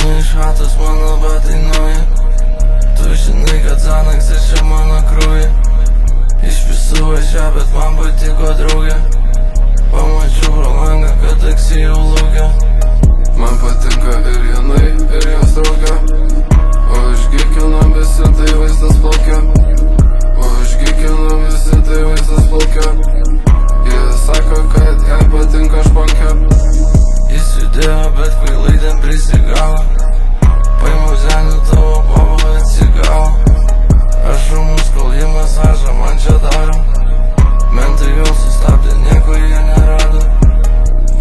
Išeinu iš chatos, mano batai nauji. Tu žinai, kad Xanaxai čia mano krauja. Iš visų važia, bet man patiko draugė. Pamačiau pro langą, kad taksi jau laukia. Man patinka ir jinai, ir jos draugė. O išgykinam visi, tai vaizdas plaukia. O išgykinam visi, tai vaizdas plaukia. Jie sako, kad jai patinka šponkė. Jis judėjo, bet kvailai ten prisigavo. Paimau zenį, tavo pavo atsigavo. Aš ramus, kol jį masažą man čia daro. Mentai vėl sustabdė, nieko jie nerado.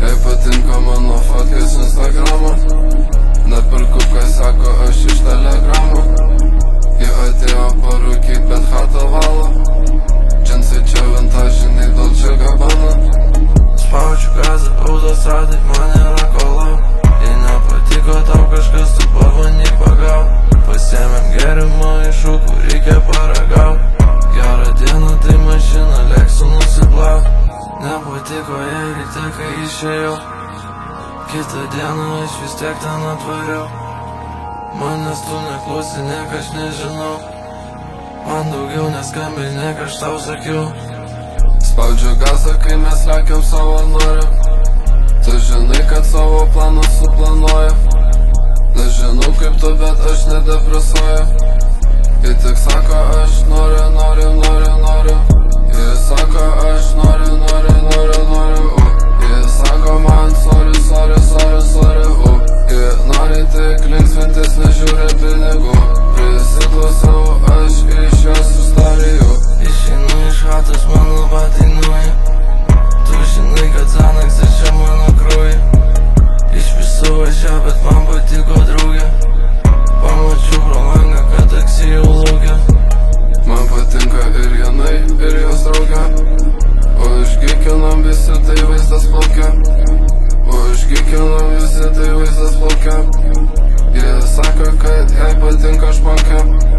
Jai patinka mano fotkės Instagramo. Nepirku, kai sako, aš iš Telegramo. Jie atėjo parūkyt, bet chatą valo. Džinsai čia vintažiniai, Dolce Gabbana. Spaudžiu gazą, autostradai, man nėra kolau. Jei nepatiko tau kažkas, tu pabandyk pagaut. Pasiėmėm gėrimą iš ūkų, reikia paragaut. Gerą dieną, tai mašina, lėksiu nusiplaut. Nepatiko jai ryte, kai išėjau. Kitą dieną aš vis tiek ten atvariau. Manęs tu neklausi, niek aš nežinau. Man daugiau neskambin, niek aš tau sakiau. Spaudžiu gazą, kai mes lekiam savo noriu. Tu žinai, kad savo planus suplanuoju. Nežinau kaip tu, bet aš nedepresuoju. Jie tik sako, aš noriu, noriu, noriu, noriu. Jie sako, aš noriu, noriu, noriu, noriu. Jie sako man, sorry, sorry, sorry, sorry. Jie nori tik linksmintis, nežiūri pinigų. Prisiklausau aš iš jos istorijų. Išeinu iš chatos, mano batai nauji. Tu žinai, kad Xanaxai čia mano krauja. Iš visų važia, bet man patiko draugė. Pamačiau pro langą, kad taksi jau laukia. Man patinka ir jinai, ir jos draugė. O išgykinam visi, tai vaizdas plaukia. O išgykinam visi, tai vaizdas plaukia. Jie sako, kad jai patinka šponkė.